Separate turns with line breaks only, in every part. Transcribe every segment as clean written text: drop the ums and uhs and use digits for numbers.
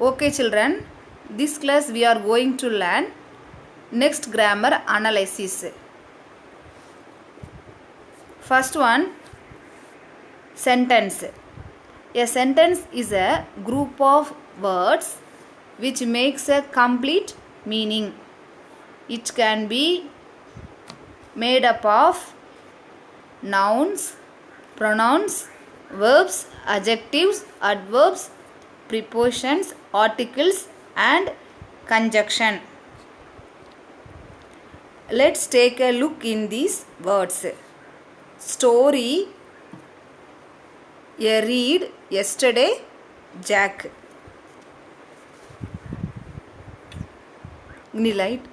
Okay children, this class we are going to learn next grammar analysis. First one, sentence. A sentence is a group of words which makes a complete meaning. It can be made up of nouns, pronouns, verbs, adjectives, adverbs, prepositions, articles and conjunction. Let's take a look in these words. Story, a read, yesterday, Jack. Any light?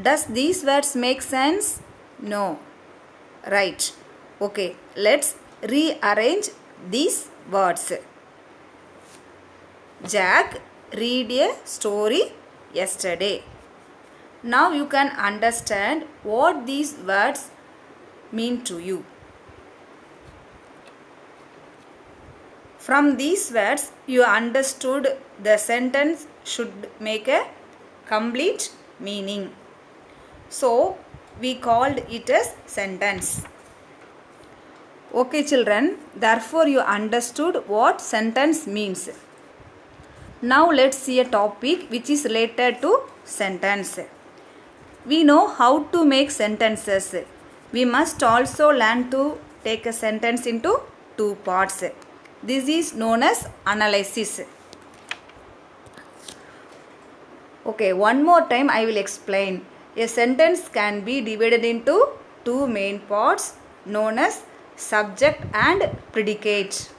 Does these words make sense? No. Right. Okay, let's rearrange these words. Jack read a story yesterday. Now you can understand what these words mean to you. From these words you understood the sentence should make a complete meaning. So we called it as sentence. Okay children, therefore you understood what sentence means. Now let's see a topic which is related to sentence. We know how to make sentences. We must also learn to take a sentence into two parts. This is known as analysis. Okay, one more time I will explain. A sentence can be divided into two main parts known as subject and predicate.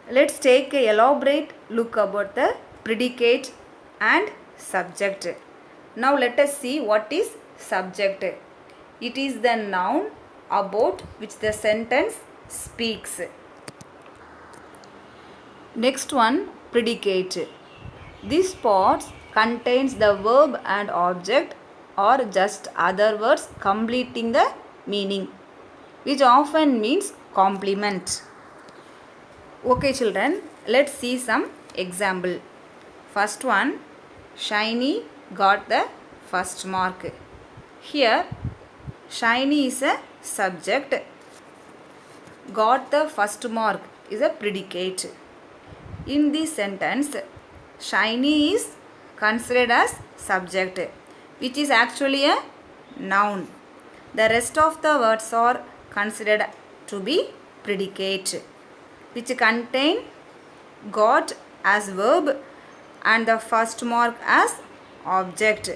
Let's take a elaborate look about the predicate and subject. Now let us see what is subject. It is the noun about which the sentence speaks. Next one, predicate. This part contains the verb and object or just other words completing the meaning, which often means complement. Okay children, let's see some example. First one, Shiny got the first mark. Here, Shiny is a subject. Got the first mark is a predicate. In this sentence, Shiny is considered as subject, which is actually a noun. The rest of the words are considered to be predicate, which contain got as verb and the first mark as object.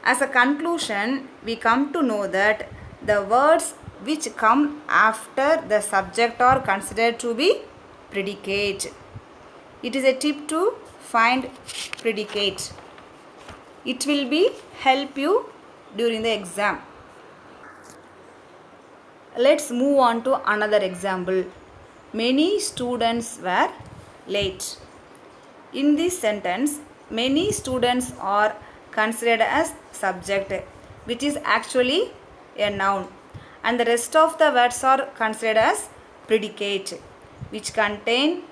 As a conclusion, we come to know that the words which come after the subject are considered to be predicate. It is a tip to find predicate. It will be help you during the exam. Let's move on to another example. Many students were late. In this sentence, many students are considered as subject, which is actually a noun, and the rest of the words are considered as predicate, which contain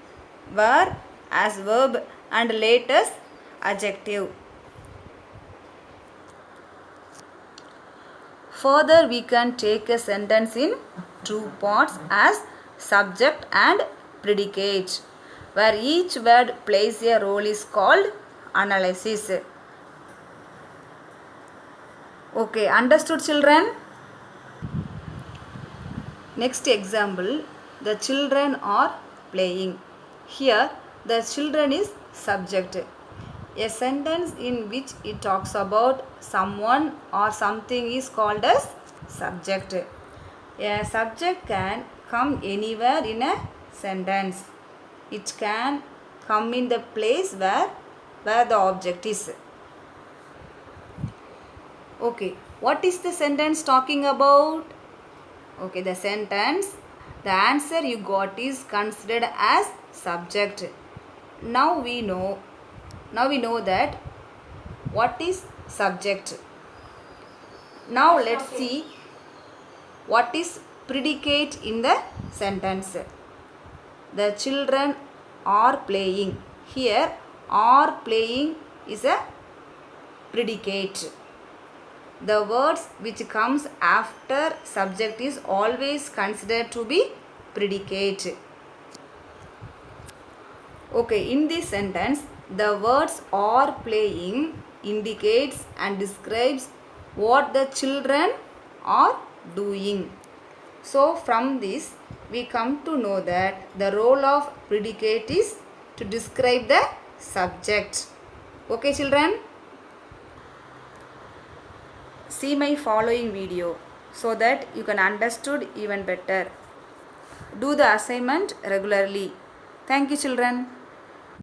were as verb and late as adjective. Further, we can take a sentence in two parts as subject and predicate, where each word plays a role is called analysis. Okay, understood children? Next example, the children are playing. Here, the children is subject. A sentence in which it talks about someone or something is called as subject. A subject can come anywhere in a sentence. It can come in the place where the object is. Okay, what is the sentence talking about? Okay, the sentence, the answer you got is considered as subject. Now we know that what is subject. Now let's see what is predicate in the sentence. The children are playing. Here are playing is a predicate. The words which comes after subject is always considered to be predicate. Okay, in this sentence, the words are playing indicates and describes what the children are doing. So, from this, we come to know that the role of predicate is to describe the subject. Okay, children? See my following video so that you can understood even better. Do the assignment regularly. Thank you, children.